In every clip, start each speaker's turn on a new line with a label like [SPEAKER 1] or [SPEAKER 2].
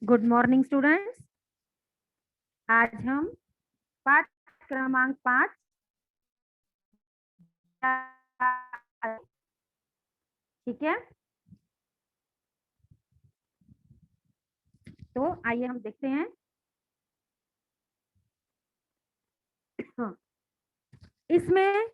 [SPEAKER 1] Good morning students. आज हम पाठ क्रमांक 5 ठीक है। तो आइए हम देखते हैं। इसमें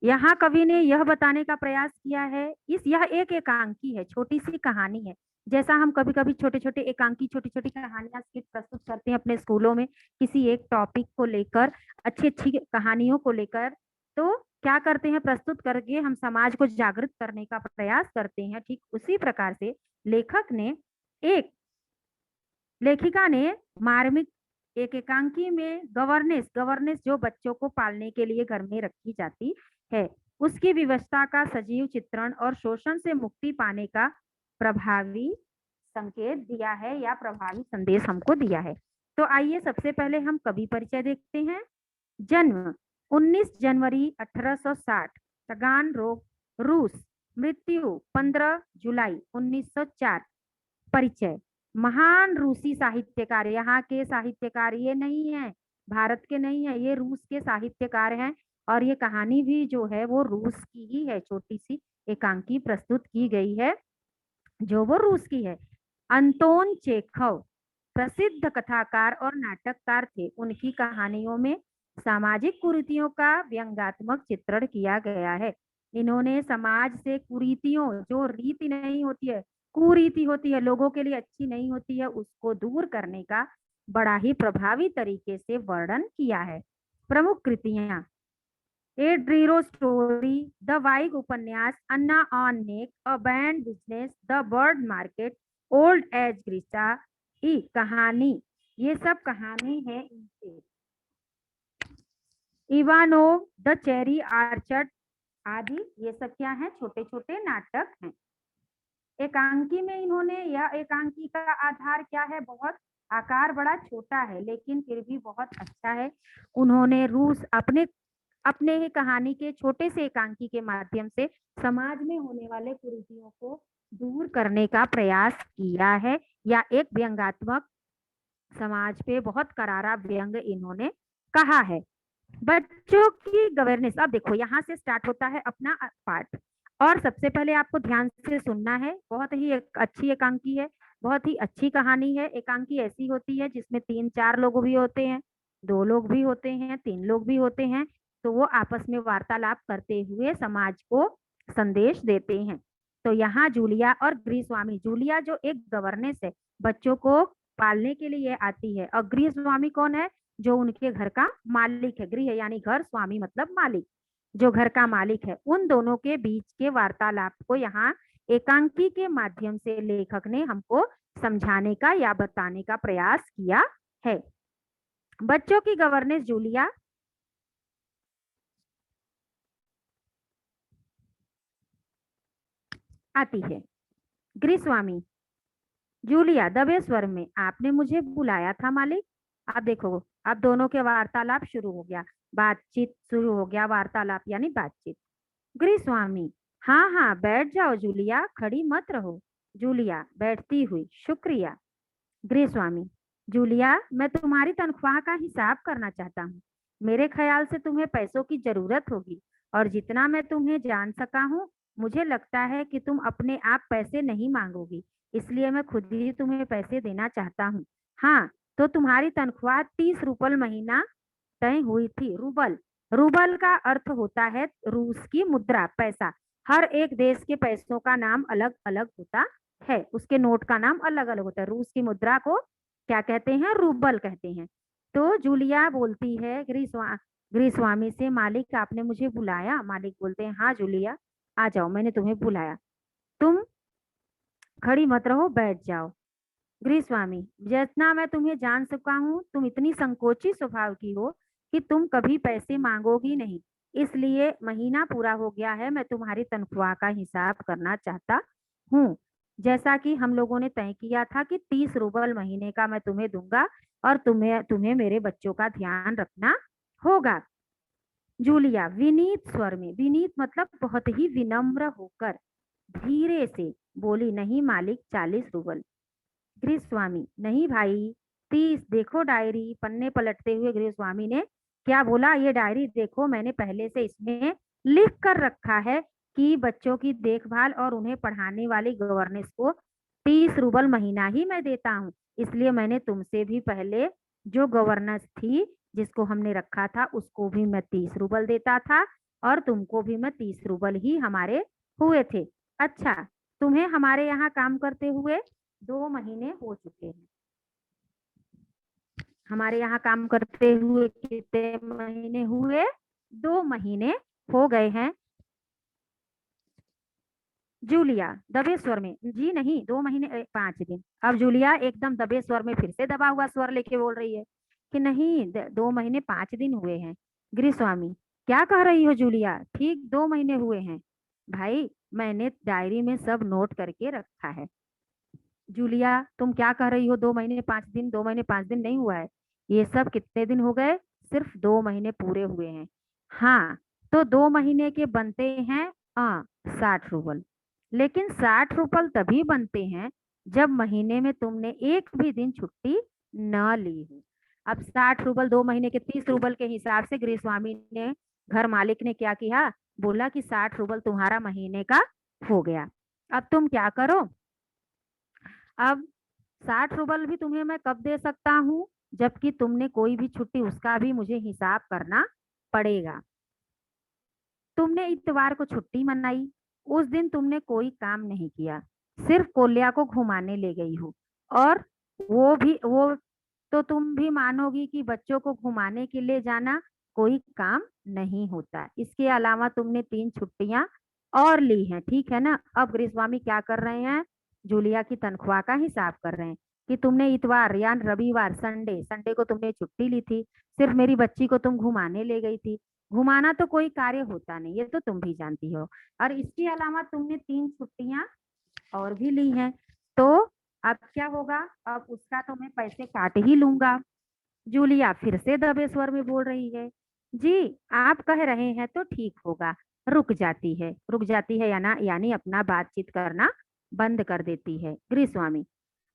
[SPEAKER 1] यहाँ कवि ने यह बताने का प्रयास किया है, यह एक एकांकी है, छोटी सी कहानी है। जैसा हम कभी कभी छोटे छोटे एकांकी छोटी छोटी कहानियां स्किट प्रस्तुत करते हैं अपने स्कूलों में, किसी एक टॉपिक को लेकर, अच्छी अच्छी कहानियों को लेकर। तो क्या करते हैं, प्रस्तुत करके हम समाज को जागृत करने का प्रयास करते हैं। ठीक उसी प्रकार से एक लेखिका ने मार्मिक एक एकांकी में गवर्नेंस जो बच्चों को पालने के लिए घर में रखी जाती है, उसकी व्यवस्था का सजीव चित्रण और शोषण से मुक्ति पाने का प्रभावी संकेत दिया है या प्रभावी संदेश हमको दिया है। तो आइए सबसे पहले हम कवि परिचय देखते हैं। जन्म 19 जनवरी 1860, तगान रोग, रूस। मृत्यु 15 जुलाई 1904। परिचय, महान रूसी साहित्यकार, यहाँ के साहित्यकार ये नहीं है, भारत के नहीं है, ये रूस के साहित्यकार हैं। और ये कहानी भी जो है वो रूस की ही है, छोटी सी एकांकी प्रस्तुत की गई है जो वो रूस की है। अंतोन चेखव प्रसिद्ध कथाकार और नाटककार थे। उनकी कहानियों में सामाजिक कुरीतियों का व्यंग्यात्मक चित्रण किया गया है। इन्होंने समाज से कुरीतियों, जो रीति नहीं होती है, कुरीति होती है, लोगों के लिए अच्छी नहीं होती है, उसको दूर करने का बड़ा ही प्रभावी तरीके से वर्णन किया है। प्रमुख कृतियां, ए ड्रीरो स्टोरी, द वाइग उपन्यास, Anna on neck, a band business, the bird market, old age Grisha, ई कहानी, ये सब कहानी है इनसे। इवानोव, द चेरी आर्चर्ड आदि, ये सब क्या है, छोटे छोटे नाटक हैं। एकांकी में इन्होंने, यह एकांकी का आधार क्या है, बहुत आकार बड़ा छोटा है लेकिन फिर भी बहुत अच्छा है। उन्होंने रूस अपने ही कहानी के छोटे से एकांकी के माध्यम से समाज में होने वाले कुरीतियों को दूर करने का प्रयास किया है, या एक व्यंग्यात्मक, समाज पे बहुत करारा व्यंग इन्होंने कहा है। बच्चों की गवर्नेंस, अब देखो यहाँ से स्टार्ट होता है अपना पार्ट। और सबसे पहले आपको ध्यान से सुनना है, बहुत ही एक अच्छी एकांकी है, बहुत ही अच्छी कहानी है। एकांकी ऐसी होती है जिसमें 3-4 लोग भी होते हैं, 2 लोग भी होते हैं, 3 लोग भी होते हैं। तो वो आपस में वार्तालाप करते हुए समाज को संदेश देते हैं। तो यहाँ जूलिया और गृहस्वामी, जूलिया जो एक गवर्नेंस है, बच्चों को पालने के लिए आती है, और गृहस्वामी कौन है, जो उनके घर का मालिक है। गृह यानी घर, स्वामी मतलब मालिक, जो घर का मालिक है। उन दोनों के बीच के वार्तालाप को यहाँ एकांकी के माध्यम से लेखक ने हमको समझाने का या बताने का प्रयास किया है। बच्चों की गवर्नेंस जूलिया आती है। गृहस्वामी, जूलिया दबे स्वर में, आपने मुझे बुलाया था मालिक। अब देखो, अब दोनों के वार्तालाप शुरू हो गया, बातचीत शुरू हो गया, वार्तालाप यानी बातचीत। गृहस्वामी, हाँ हाँ बैठ जाओ जूलिया, खड़ी मत रहो। जूलिया बैठती हुई, शुक्रिया। गृहस्वामी, जूलिया मैं तुम्हारी तनख्वाह का हिसाब करना चाहता हूँ। मेरे ख्याल से तुम्हें पैसों की जरूरत होगी, और जितना मैं तुम्हें जान सका हूँ, मुझे लगता है कि तुम अपने आप पैसे नहीं मांगोगी, इसलिए मैं खुद ही तुम्हें पैसे देना चाहता हूँ। हाँ, तो तुम्हारी तनख्वाह 30 रूपल महीना तय हुई थी। रूबल, रूबल का अर्थ होता है रूस की मुद्रा, पैसा। हर एक देश के पैसों का नाम अलग अलग होता है, उसके नोट का नाम अलग अलग होता है। रूस की मुद्रा को क्या कहते हैं, रूबल कहते हैं। तो जूलिया बोलती है गृहस्वामी से, मालिक आपने मुझे बुलाया। मालिक बोलते हैं, हाँ जूलिया आ जाओ, मैंने तुम्हें बुलाया, तुम खड़ी मत रहो, बैठ जाओ। गृहस्वामी, जितना मैं तुम्हें जान सका हूँ, तुम इतनी संकोची स्वभाव की हो कि तुम कभी पैसे मांगोगी नहीं, इसलिए महीना पूरा हो गया है, मैं तुम्हारी तनख्वाह का हिसाब करना चाहता हूँ। जैसा कि हम लोगों ने तय किया था कि 30 रूबल महीने का मैं तुम्हें दूंगा, और तुम्हें तुम्हें मेरे बच्चों का ध्यान रखना होगा। जूलिया विनीत स्वर में, विनीत मतलब बहुत ही विनम्र होकर, धीरे से बोली, नहीं मालिक, 40 रूबल। गृहस्वामी, नहीं भाई, 30। देखो डायरी, पन्ने पलटते हुए गृहस्वामी ने क्या बोला, ये डायरी देखो, मैंने पहले से इसमें लिख कर रखा है कि बच्चों की देखभाल और उन्हें पढ़ाने वाली गवर्नेंस को 30 रूबल महीना ही मैं देता हूँ। इसलिए मैंने तुमसे भी पहले जो गवर्नेंस थी जिसको हमने रखा था उसको भी मैं 30 रूबल देता था, और तुमको भी मैं 30 रूबल ही हमारे हुए थे। अच्छा, तुम्हें हमारे यहाँ काम करते हुए 2 महीने हो चुके हैं। हमारे यहाँ काम करते हुए कितने महीने हुए? 2 महीने हो गए हैं। जूलिया दबे स्वर में, जी नहीं, 2 महीने 5 दिन। अब जूलिया एकदम दबे स्वर में फिर से दबा हुआ स्वर लेके बोल रही है कि नहीं, 2 महीने 5 दिन हुए हैं। गृहस्वामी, क्या कह रही हो जूलिया? ठीक 2 महीने हुए हैं भाई, मैंने डायरी में सब नोट करके रखा है। जूलिया, तुम क्या कह रही हो? 2 महीने 5 दिन, 2 महीने 5 दिन नहीं हुआ है, ये सब कितने दिन हो गए? सिर्फ 2 महीने पूरे हुए हैं। हाँ, तो 2 महीने के बनते हैं 60 रूबल। लेकिन 60 रूपल तभी बनते हैं जब महीने में तुमने एक भी दिन छुट्टी न ली हो। अब 60 रूबल 2 महीने के 30 रूबल के हिसाब से गृहस्वामी ने, घर मालिक ने क्या किया, बोला कि 60 रूबल तुम्हारा महीने का हो गया। अब तुम क्या करो, अब 60 रूबल भी तुम्हें मैं कब दे सकता हूँ, जबकि तुमने कोई भी छुट्टी, उसका भी मुझे हिसाब करना पड़ेगा। तुमने इतवार को छुट्टी मनाई, उस दिन तुमने कोई काम नहीं किया, सिर्फ कोल्या को घुमाने ले गई हो, और वो तो तुम भी मानोगी कि बच्चों को घुमाने के लिए जाना कोई काम नहीं होता। इसके अलावा तुमने 3 छुट्टियां और ली हैं, ठीक है ना? अब गृहस्वामी क्या कर रहे हैं, जूलिया की तनख्वाह का हिसाब कर रहे हैं कि तुमने इतवार या रविवार, संडे संडे को तुमने छुट्टी ली थी, सिर्फ मेरी बच्ची को तुम घुमाने ले गई थी। घुमाना तो कोई कार्य होता नहीं, ये तो तुम भी जानती हो। और इसके अलावा तुमने 3 छुट्टियां और भी ली हैं, तो अब क्या होगा, अब उसका तो मैं पैसे काट ही लूंगा। जूलिया फिर से दबे स्वर में बोल रही है, जी आप कह रहे हैं तो ठीक होगा। रुक जाती है या ना, यानी अपना बातचीत करना बंद कर देती है। गृहस्वामी,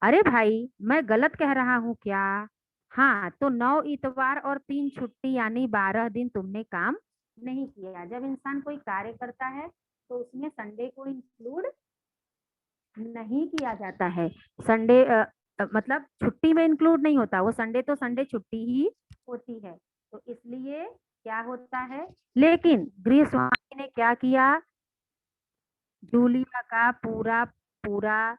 [SPEAKER 1] अरे भाई, मैं गलत कह रहा हूँ क्या? हाँ, तो 9 इतवार और 3 छुट्टी यानी 12 दिन तुमने काम नहीं किया। जब इंसान कोई कार्य करता है तो उसमें संडे को इंक्लूड नहीं किया जाता है। संडे मतलब छुट्टी में इंक्लूड नहीं होता, वो संडे तो संडे छुट्टी ही होती है, तो इसलिए क्या होता है। लेकिन गृहस्वामी ने क्या किया, जूलिया का पूरा पूरा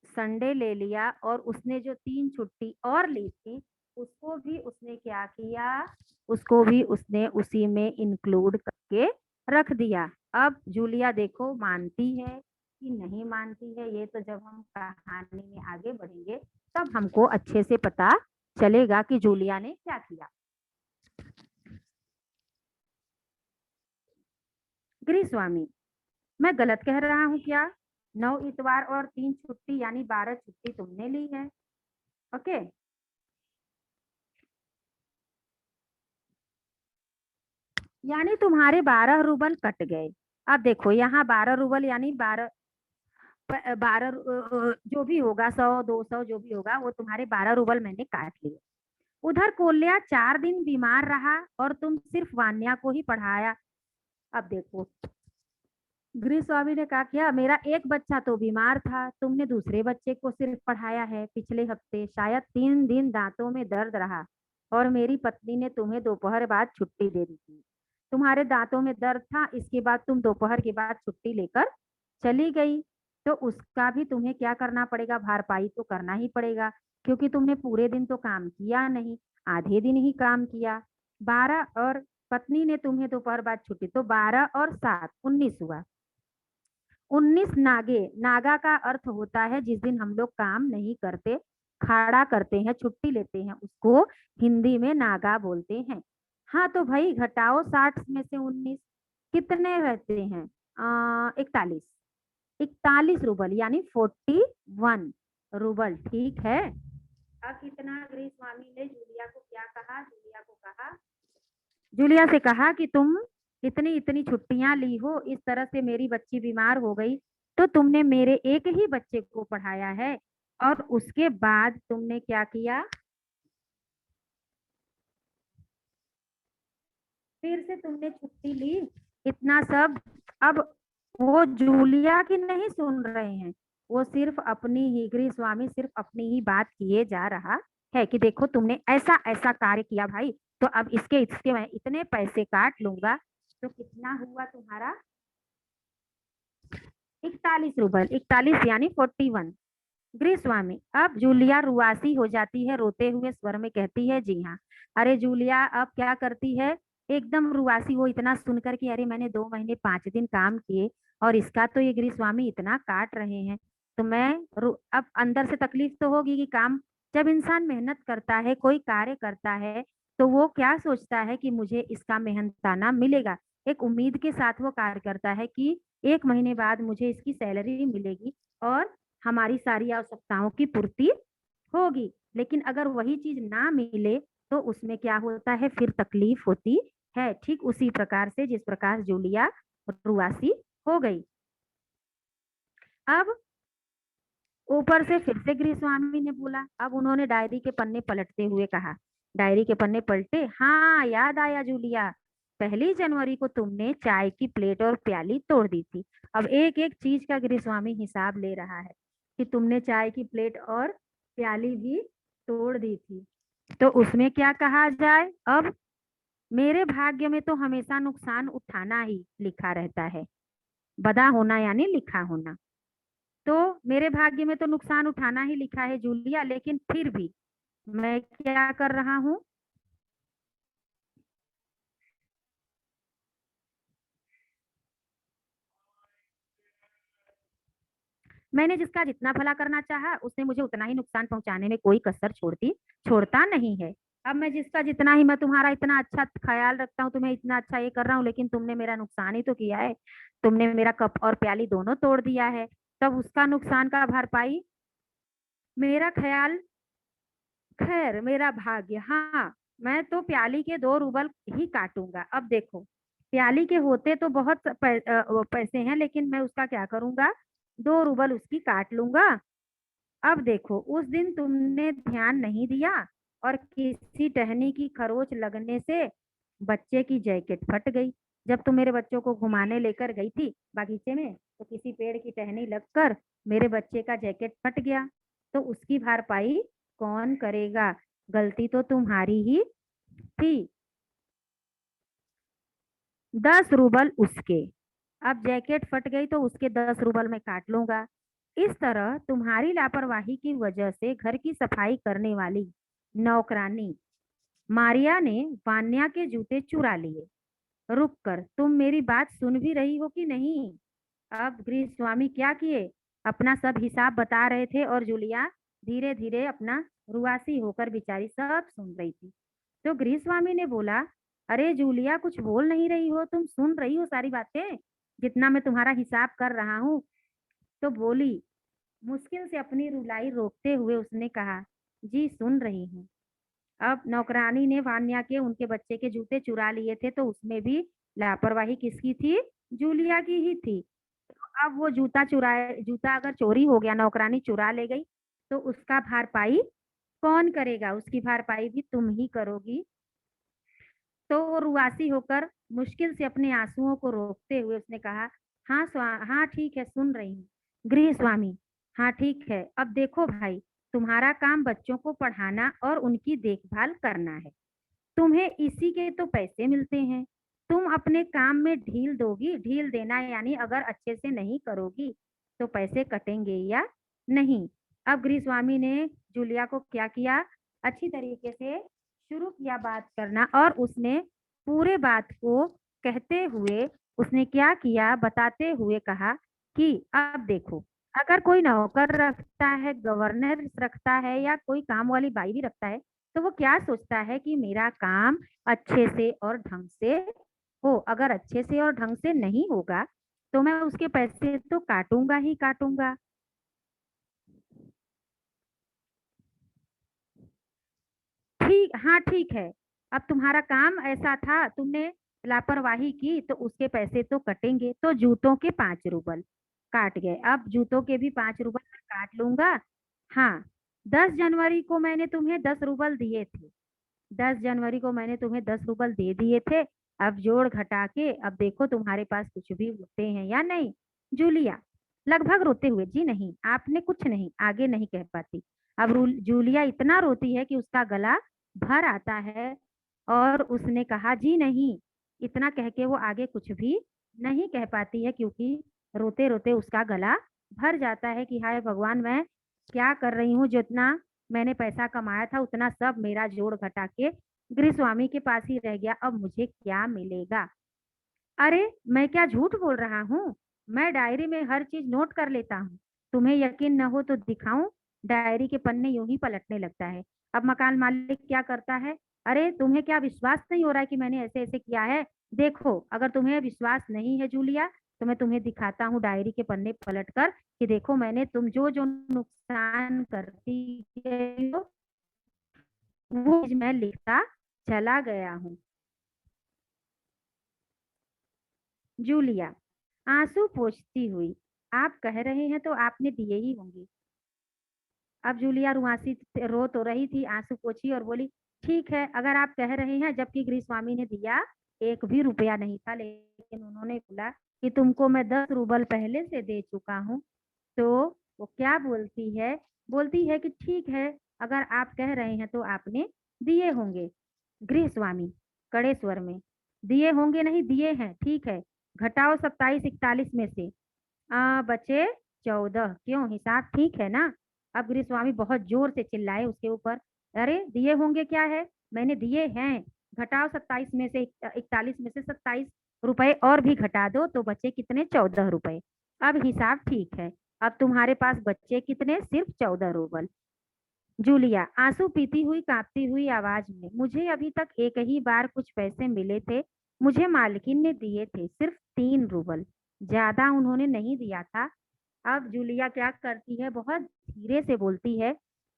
[SPEAKER 1] संडे ले लिया, और उसने जो 3 छुट्टी और ली थी उसको भी उसने क्या किया, उसको भी उसने उसी में इंक्लूड करके रख दिया। अब जूलिया देखो मानती है कि नहीं मानती है, ये तो जब हम कहानी में आगे बढ़ेंगे तब हमको अच्छे से पता चलेगा कि जूलिया ने क्या किया। गृहस्वामी, मैं गलत कह रहा हूँ क्या? 9 इतवार और 3 छुट्टी यानी 12 छुट्टी तुमने ली है। ओके, यानी तुम्हारे 12 रूबल कट गए। अब देखो यहाँ 12 रूबल यानी 12 जो भी होगा, 100 200 जो भी होगा, वो तुम्हारे 12 रूबल मैंने काट लिए। उधर कोल्या 4 दिन बीमार रहा और तुम सिर्फ वान्या को ही पढ़ाया। अब देखो, गृहस्वामी ने कहा, क्या मेरा एक बच्चा तो बीमार था, तुमने दूसरे बच्चे को सिर्फ पढ़ाया है। पिछले हफ्ते शायद 3 दिन दांतों में दर्द रहा और मेरी पत्नी ने तुम्हें दोपहर बाद छुट्टी दे दी थी। तुम्हारे दांतों में दर्द था, इसके बाद तुम दोपहर के बाद छुट्टी लेकर चली गई, तो उसका भी तुम्हें क्या करना पड़ेगा, भरपाई तो करना ही पड़ेगा, क्योंकि तुमने पूरे दिन तो काम किया नहीं, आधे दिन ही काम किया। 12 और पत्नी ने तुम्हें दोपहर बाद छुट्टी, तो 12 और 7 19 हुआ। 19 नागे, नागा का अर्थ होता है जिस दिन हम लोग काम नहीं करते, खाड़ा करते हैं, छुट्टी लेते हैं, उसको हिंदी में नागा बोलते हैं। हाँ तो भाई घटाओ 60 में से 19, कितने रहते हैं? 41। 41 रूबल यानी 41 रूबल, ठीक है। अब इतना गृहस्वामी ने जूलिया को क्या कहा, जूलिया से कहा कि तुम इतनी इतनी छुट्टियां ली हो, इस तरह से मेरी बच्ची बीमार हो गई तो तुमने मेरे एक ही बच्चे को पढ़ाया है, और उसके बाद तुमने क्या किया, फिर से तुमने छुट्टी ली, इतना सब। अब वो जूलिया की नहीं सुन रहे हैं, वो सिर्फ अपनी ही, गृह स्वामी सिर्फ अपनी ही बात किए जा रहा है कि देखो तुमने ऐसा ऐसा कार्य किया भाई, तो अब इसके इसके मैं इतने पैसे काट लूंगा। तो कितना हुआ तुम्हारा, 41 रुपए, 41 यानी 41। गृह स्वामी, अब जूलिया रुआसी हो जाती है, रोते हुए स्वर में कहती है, जी हाँ। अरे जूलिया अब क्या करती है, एकदम रुआसी, वो इतना सुनकर कि अरे मैंने 2 महीने 5 दिन काम किए और इसका तो ये गृह स्वामी इतना काट रहे हैं। तो मैं अब अंदर से तकलीफ तो होगी कि काम, जब इंसान मेहनत करता है, कोई कार्य करता है, तो वो क्या सोचता है कि मुझे इसका मेहनताना मिलेगा। एक उम्मीद के साथ वो कार्य करता है कि 1 महीने बाद मुझे इसकी सैलरी मिलेगी और हमारी सारी आवश्यकताओं की पूर्ति होगी। लेकिन अगर वही चीज ना मिले तो उसमें क्या होता है, फिर तकलीफ होती है। ठीक उसी प्रकार से जिस प्रकार जूलिया रुआसी हो गई। अब ऊपर से फिर से गृह स्वामी ने बोला, अब उन्होंने डायरी के पन्ने पलटते हुए कहा, डायरी के पन्ने पलटे, हाँ याद आया जूलिया, 1 जनवरी को तुमने चाय की प्लेट और प्याली तोड़ दी थी। अब एक एक चीज का गृह स्वामी हिसाब ले रहा है कि तुमने चाय की प्लेट और प्याली भी तोड़ दी थी। तो उसमें क्या कहा जाए, अब मेरे भाग्य में तो हमेशा नुकसान उठाना ही लिखा रहता है, बदा होना यानी लिखा होना। तो मेरे भाग्य में तो नुकसान उठाना ही लिखा है जूलिया, लेकिन फिर भी मैं क्या कर रहा हूँ, मैंने जिसका जितना भला करना चाहा उसने मुझे उतना ही नुकसान पहुंचाने में कोई कसर छोड़ता नहीं है। अब मैं जिसका जितना ही, मैं तुम्हारा इतना अच्छा ख्याल रखता हूँ, तुम्हें इतना अच्छा ये कर रहा हूँ, लेकिन तुमने मेरा नुकसान ही तो किया है, तुमने मेरा कप और प्याली दोनों तोड़ दिया है। तब उसका नुकसान का भरपाई मेरा ख्याल, खैर मेरा भाग्य, हाँ मैं तो प्याली के 2 रूबल ही काटूंगा। अब देखो, प्याली के होते तो बहुत पैसे हैं, लेकिन मैं उसका क्या करूंगा, 2 रूबल उसकी काट लूंगा। अब देखो, उस दिन तुमने ध्यान नहीं दिया और किसी टहनी की खरोच लगने से बच्चे की जैकेट फट गई। जब तुम मेरे बच्चों को घुमाने लेकर गई थी बागीचे में, तो किसी पेड़ की टहनी लगकर मेरे बच्चे का जैकेट फट गया। तो उसकी भरपाई कौन करेगा, गलती तो तुम्हारी ही थी। 10 रूबल उसके, अब जैकेट फट गई तो उसके 10 रूबल मैं काट लूंगा। इस तरह तुम्हारी लापरवाही की वजह से घर की सफाई करने वाली नौकरानी मारिया ने वान्या के जूते चुरा लिए। रुक कर, तुम मेरी बात सुन भी रही हो कि नहीं। अब गृह स्वामी क्या किए, अपना सब हिसाब बता रहे थे और जूलिया धीरे धीरे अपना रुआसी होकर बेचारी सब सुन रही थी। तो गृह स्वामी ने बोला, अरे जूलिया कुछ बोल नहीं रही हो, तुम सुन रही हो सारी बातें, जितना मैं तुम्हारा हिसाब कर रहा हूँ। तो बोली, मुश्किल से अपनी रुलाई रोकते हुए उसने कहा, जी सुन रही हूँ। अब नौकरानी ने वान्या के उनके बच्चे के जूते चुरा लिए थे, तो उसमें भी लापरवाही किसकी थी, जूलिया की ही थी। अब वो जूता अगर चोरी हो गया, नौकरानी चुरा ले गई, तो उसका भरपाई कौन करेगा, उसकी भरपाई भी तुम ही करोगी। तो वो रुआसी होकर मुश्किल से अपने आंसुओं को रोकते हुए उसने कहा, हाँ हाँ ठीक है, सुन रही हूँ। गृह स्वामी, हाँ ठीक है, अब देखो भाई, तुम्हारा काम बच्चों को पढ़ाना और उनकी देखभाल करना है, तुम्हें इसी के तो पैसे मिलते हैं। तुम अपने काम में ढील दोगी, ढील देना यानी अगर अच्छे से नहीं करोगी तो पैसे कटेंगे या नहीं। अब गृह स्वामी ने जूलिया को क्या किया, अच्छी तरीके से शुरू किया बात करना, और उसने पूरे बात को कहते हुए, उसने क्या किया बताते हुए कहा कि अब देखो, अगर कोई नौकर रखता है, गवर्नर रखता है, या कोई काम वाली बाई भी रखता है, तो वो क्या सोचता है कि मेरा काम अच्छे से और ढंग से हो। अगर अच्छे से और ढंग से नहीं होगा तो मैं उसके पैसे तो काटूंगा ही काटूंगा। ठीक, हाँ ठीक है, अब तुम्हारा काम ऐसा था, तुमने लापरवाही की तो उसके पैसे तो कटेंगे। तो जूतों के 5 रूबल काट गए, अब जूतों के भी 5 रूबल मैं काट लूंगा। हाँ, 10 जनवरी को मैंने तुम्हें 10 रूबल दिए थे। 10 जनवरी को मैंने तुम्हें 10 रूबल दे दिए थे। अब जोड़ घटा के अब देखो तुम्हारे पास कुछ भी होते हैं या नहीं। जूलिया लगभग रोते हुए, जी नहीं, आपने कुछ नहीं, आगे नहीं कह पाती। अब जूलिया इतना रोती है कि उसका गला भर आता है और उसने कहा जी नहीं। इतना कह के वो आगे कुछ भी नहीं कह पाती है, क्योंकि रोते रोते उसका गला भर जाता है कि हाय भगवान, मैं क्या कर रही हूँ। जितना मैंने पैसा कमाया था उतना सब मेरा जोड़ घटा के गृहस्वामी के पास ही रह गया, अब मुझे क्या मिलेगा। अरे मैं क्या झूठ बोल रहा हूँ, मैं डायरी में हर चीज नोट कर लेता हूँ। तुम्हें यकीन न हो तो दिखाऊं। डायरी के पन्ने यूं ही पलटने लगता है। अब मकान मालिक क्या करता है, अरे तुम्हें क्या विश्वास नहीं हो रहा है कि मैंने ऐसे ऐसे किया है। देखो, अगर तुम्हें विश्वास नहीं है जूलिया, तो मैं तुम्हें दिखाता हूँ डायरी के पन्ने पलट कर कि देखो मैंने तुम जो जो नुकसान करती गई हो वो चीज मैं लिखता चला गया हूँ। जूलिया आंसू पोंछती हुई, आप कह रहे हैं तो आपने दिए ही होंगे। अब जूलिया रुआसी रो तो रही थी, आंसू पोंछी और बोली, ठीक है अगर आप कह रहे हैं, जबकि गृहस्वामी ने दिया एक भी रुपया नहीं था, लेकिन उन्होंने बोला कि तुमको मैं 10 रूबल पहले से दे चुका हूँ। तो वो क्या बोलती है कि ठीक है, अगर आप कह रहे हैं तो आपने दिए होंगे। गृहस्वामी कड़े स्वर में, दिए होंगे नहीं, दिए हैं, ठीक है। घटाओ 27 41 में से बचे 14, क्यों, हिसाब ठीक है ना। अब गृहस्वामी बहुत जोर से चिल्लाए उसके ऊपर, अरे दिए होंगे क्या है, मैंने दिए हैं। घटाओ 27 में से 41 में से 27 रुपए और भी घटा दो तो बचे कितने, 14 रुपए। अब हिसाब ठीक है। अब तुम्हारे पास बच्चे कितने, सिर्फ 14 रूबल। जूलिया आंसू पीती हुई कांपती हुई आवाज में, मुझे अभी तक एक ही बार कुछ पैसे मिले थे। मुझे मालकिन ने दिए थे सिर्फ 3 रूबल, ज्यादा उन्होंने नहीं दिया था। अब जूलिया क्या करती है, बहुत धीरे से बोलती है,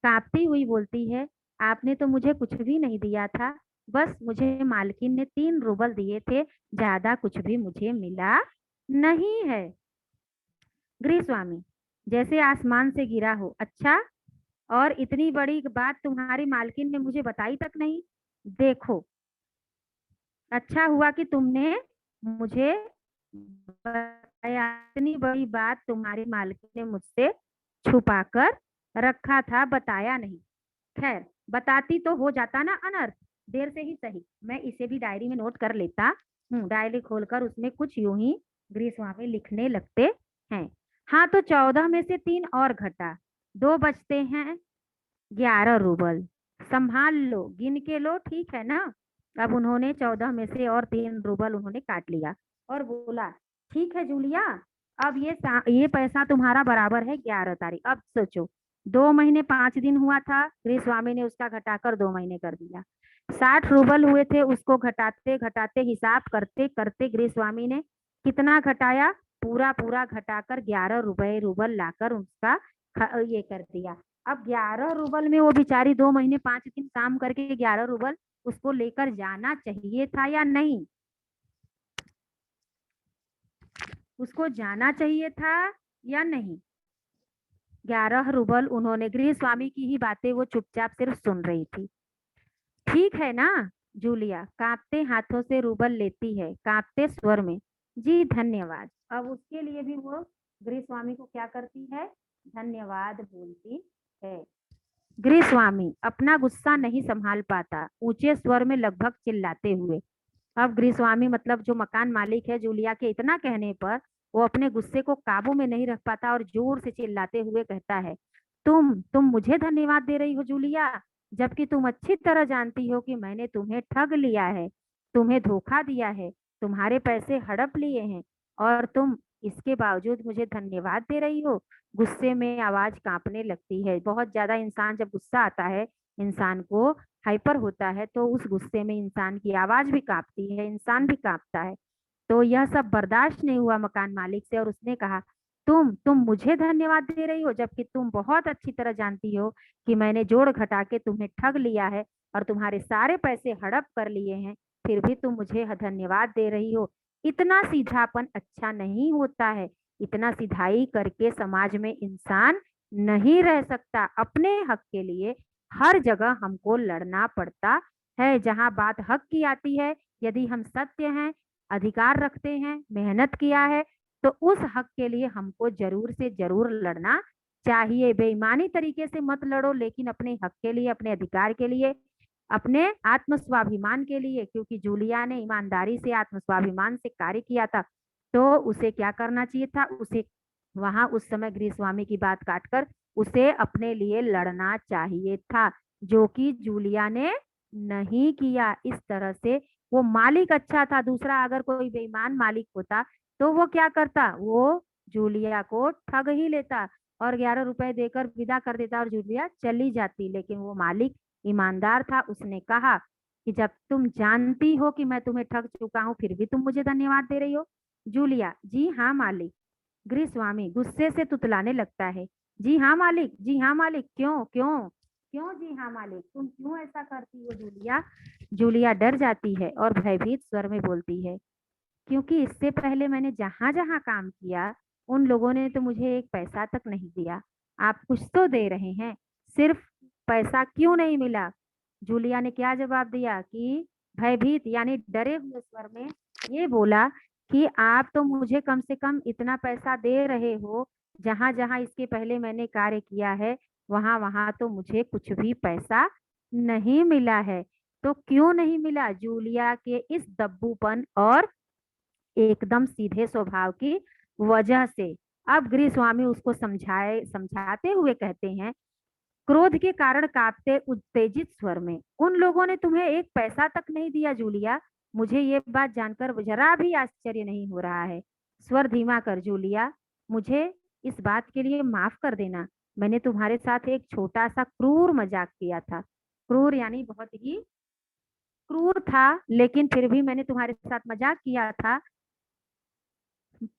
[SPEAKER 1] कांपती हुई बोलती है, आपने तो मुझे कुछ भी नहीं दिया था, बस मुझे मालकिन ने 3 रूबल दिए थे, ज्यादा कुछ भी मुझे मिला नहीं है। गृहस्वामी जैसे आसमान से गिरा हो, अच्छा, और इतनी बड़ी बात तुम्हारी मालकिन ने मुझे बताई तक नहीं। देखो, अच्छा हुआ कि तुमने मुझे बताया, इतनी बड़ी बात तुम्हारी मालकिन ने मुझसे छुपा कर रखा था, बताया नहीं। खैर, बताती तो हो जाता ना अनर्थ, देर से ही सही। मैं इसे भी डायरी में नोट कर लेता हूँ। डायरी खोलकर उसमें कुछ यूं ही गृहस्वामी लिखने लगते हैं। हाँ, तो 14 में से 3 और घटा, 2 बचते हैं 11 रूबल। संभाल लो, गिन के लो, ठीक है ना। अब उन्होंने 14 में से और 3 रूबल उन्होंने काट लिया और बोला, ठीक है जूलिया, अब ये पैसा तुम्हारा बराबर है 11 तारीख। अब सोचो, 2 महीने 5 दिन हुआ था, गृहस्वामी ने उसका घटाकर 2 महीने कर दिया। 60 रूबल हुए थे, उसको घटाते घटाते हिसाब करते करते गृहस्वामी ने कितना घटाया, पूरा पूरा घटाकर 11 रूबल लाकर उसका ये कर दिया। अब 11 रूबल में वो बेचारी 2 महीने 5 दिन काम करके 11 रूबल उसको लेकर जाना चाहिए था या नहीं, उसको जाना चाहिए था या नहीं। 11 रूबल उन्होंने, गृह स्वामी की ही बातें वो चुपचाप सिर्फ सुन रही थी। ठीक है ना। जूलिया कांपते हाथों से रूबल लेती है, कांपते स्वर में, जी धन्यवाद। अब उसके लिए भी वो गृह स्वामी को क्या करती है, धन्यवाद बोलती है। गृहस्वामी अपना गुस्सा नहीं संभाल पाता, ऊंचे स्वर में लगभग चिल्लाते हुए। अब गृहस्वामी मतलब जो मकान मालिक है, जूलिया के इतना कहने पर वो अपने गुस्से को काबू में नहीं रख पाता और जोर से चिल्लाते हुए कहता है, तुम मुझे धन्यवाद दे रही हो जूलिया, जबकि तुम अच्छी तरह जानती हो कि मैंने तुम्हें ठग लिया है, तुम्हें धोखा दिया है, तुम्हारे पैसे हड़प लिए हैं, और तुम इसके बावजूद मुझे धन्यवाद दे रही हो। गुस्से में आवाज कांपने लगती है। बहुत ज्यादा इंसान जब गुस्सा आता है, इंसान को हाइपर होता है, तो उस गुस्से में इंसान की आवाज भी कांपती है, इंसान भी कांपता है। तो यह सब बर्दाश्त नहीं हुआ मकान मालिक से और उसने कहा, तुम मुझे धन्यवाद दे रही हो, जबकि तुम बहुत अच्छी तरह जानती हो कि मैंने जोड़ घटा के तुम्हें ठग लिया है और तुम्हारे सारे पैसे हड़प कर लिए हैं, फिर भी तुम मुझे धन्यवाद दे रही हो। इतना सीधापन अच्छा नहीं होता है। इतना सिधाई करके समाज में इंसान नहीं रह सकता। अपने हक के लिए हर जगह हमको लड़ना पड़ता है। जहां बात हक की आती है, यदि हम सत्य हैं, अधिकार रखते हैं, मेहनत किया है, तो उस हक के लिए हमको जरूर से जरूर लड़ना चाहिए। बेईमानी तरीके से मत लड़ो, लेकिन अपने हक के लिए, अपने अधिकार के लिए, अपने आत्म स्वाभिमान के लिए। क्योंकि जूलिया ने ईमानदारी से, आत्म स्वाभिमान से कार्य किया था, तो उसे क्या करना चाहिए था? उसे वहां उस समय गृहस्वामी की बात काटकर उसे अपने लिए लड़ना चाहिए था, जो कि जूलिया ने नहीं किया। इस तरह से वो मालिक अच्छा था। दूसरा अगर कोई बेईमान मालिक होता तो वो क्या करता? वो जूलिया को ठग ही लेता और 11 रुपए देकर विदा कर देता और जूलिया चली जाती। लेकिन वो मालिक ईमानदार था। उसने कहा कि जब तुम जानती हो कि मैं तुम्हें ठग चुका हूं, फिर भी तुम मुझे धन्यवाद दे रही हो। जूलिया, जी हाँ मालिक। गृहस्वामी गुस्से से तुतलाने लगता है, जी हाँ मालिक, जी हाँ मालिक, क्यों क्यों क्यों जी हाँ मालिक, तुम क्यों ऐसा करती हो जूलिया? जूलिया डर जाती है और भयभीत स्वर में बोलती है, क्योंकि इससे पहले मैंने जहां जहां काम किया, उन लोगों ने तो मुझे एक पैसा तक नहीं दिया। आप कुछ तो दे रहे हैं, सिर्फ पैसा क्यों नहीं मिला? जूलिया ने क्या जवाब दिया कि भयभीत यानी डरे हुए स्वर में ये बोला कि आप तो मुझे कम से कम इतना पैसा दे रहे हो, जहां जहां इसके पहले मैंने कार्य किया है, वहां वहां तो मुझे कुछ भी पैसा नहीं मिला है। तो क्यों नहीं मिला? जूलिया के इस दब्बूपन और एकदम सीधे स्वभाव की वजह से। अब गृहस्वामी उसको समझाते हुए कहते हैं, क्रोध के कारण कांपते उत्तेजित स्वर में, उन लोगों ने तुम्हें एक पैसा तक नहीं दिया जूलिया। मुझे ये बात जानकर जरा भी आश्चर्य नहीं हो रहा है। स्वर धीमा कर जूलिया, मुझे इस बात के लिए माफ कर देना। मैंने तुम्हारे साथ एक छोटा सा क्रूर मजाक किया था। क्रूर यानी बहुत ही क्रूर था, लेकिन फिर भी मैंने तुम्हारे साथ मजाक किया था,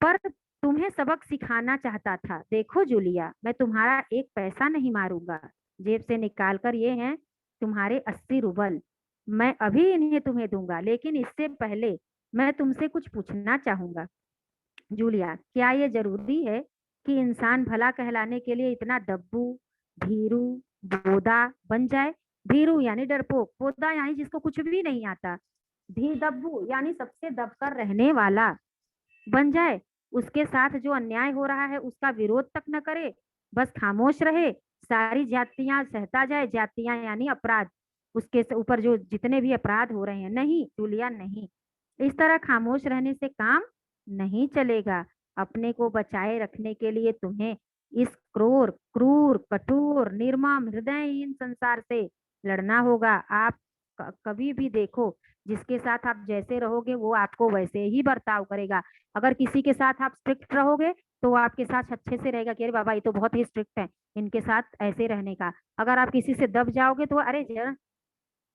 [SPEAKER 1] पर तुम्हें सबक सिखाना चाहता था। देखो जूलिया, मैं तुम्हारा एक पैसा नहीं मारूंगा। जेब से निकालकर ये हैं तुम्हारे 80 रुबल। मैं अभी इन्हें तुम्हें दूंगा, लेकिन इससे पहले मैं तुमसे कुछ पूछना चाहूंगा। जूलिया, क्या ये जरूरी है कि इंसान भला कहलाने के लिए इतना दब्बू, भीरू, बोदा बन जाए? भीरू यानी डरपोक, बोदा यानी जिसको कुछ भी नहीं आता, धी दब्बू यानी सबसे दबकर रहने वाला बन जाए। उसके साथ जो अन्याय हो रहा है उसका विरोध तक न करे, बस खामोश रहे, सारी जातियां सहता जाए। जातियां यानी अपराध, उसके ऊपर जो जितने भी अपराध हो रहे हैं। नहीं जूलिया, नहीं, इस तरह खामोश रहने से काम नहीं चलेगा। अपने को बचाए रखने के लिए तुम्हें इस क्रूर क्रूर कठोर निर्मम हृदयहीन संसार से लड़ना होगा। आप कभी भी देखो, जिसके साथ आप जैसे रहोगे वो आपको वैसे ही बर्ताव करेगा। अगर किसी के साथ आप स्ट्रिक्ट रहोगे तो वो आपके साथ अच्छे से रहेगा कि अरे बाबा ये तो बहुत ही स्ट्रिक्ट है, इनके साथ ऐसे रहने का। अगर आप किसी से दब जाओगे तो अरे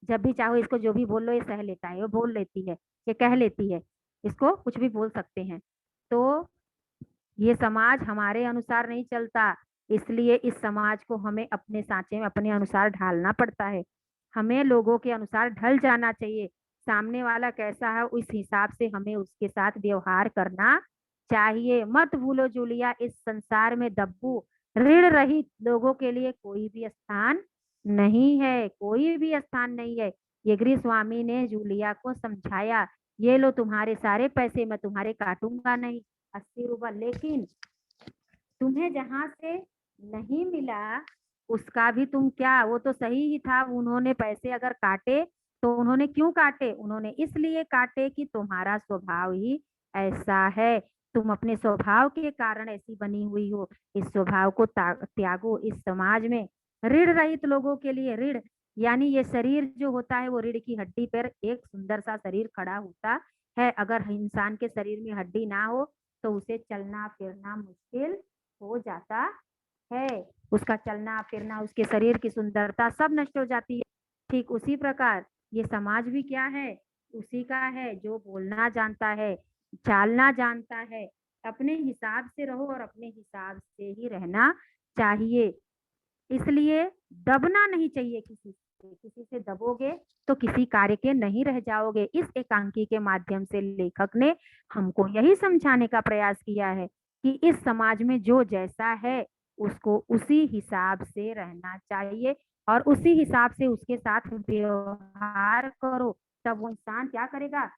[SPEAKER 1] जब भी चाहो इसको जो भी बोल लो, ये सह लेता है, ये बोल लेती है, ये कह लेती है, इसको कुछ भी बोल सकते हैं। तो ये समाज हमारे अनुसार नहीं चलता, इसलिए इस समाज को हमें अपने सांचे में अपने अनुसार ढालना पड़ता है। हमें लोगों के अनुसार ढल जाना चाहिए। सामने वाला कैसा है उस हिसाब से हमें उसके साथ व्यवहार करना चाहिए। मत भूलो जूलिया, इस संसार में दब्बू, ऋण रहित लोगों के लिए कोई भी स्थान नहीं है, कोई भी स्थान नहीं है। ये गृहस्वामी ने जूलिया को समझाया, ये लो तुम्हारे सारे पैसे, मैं तुम्हारे काटूंगा नहीं, 80 रुपए, लेकिन तुम्हें जहां से नहीं मिला उसका भी तुम क्या, वो तो सही ही था। उन्होंने पैसे अगर काटे तो उन्होंने क्यों काटे? उन्होंने इसलिए काटे कि तुम्हारा स्वभाव ही ऐसा है, तुम अपने स्वभाव के कारण ऐसी बनी हुई हो। इस स्वभाव को त्यागो। इस समाज में ऋण रहित लोगों के लिए, ऋण यानी ये शरीर जो होता है वो रीढ़ की हड्डी पर एक सुंदर सा शरीर खड़ा होता है। अगर इंसान के शरीर में हड्डी ना हो तो उसे चलना फिरना मुश्किल हो जाता है। उसका चलना फिरना, उसके शरीर की सुंदरता सब नष्ट हो जाती है। ठीक उसी प्रकार ये समाज भी क्या है? उसी का है, जो बोलना जानता है, चालना जानता है। अपने हिसाब से रहो और अपने हिसाब से ही रहना चाहिए। इसलिए दबना नहीं चाहिए किसी से। किसी से दबोगे तो किसी कार्य के नहीं रह जाओगे। इस एकांकी के माध्यम से लेखक ने हमको यही समझाने का प्रयास किया है कि इस समाज में जो जैसा है उसको उसी हिसाब से रहना चाहिए और उसी हिसाब से उसके साथ व्यवहार करो, तब वो इंसान क्या करेगा,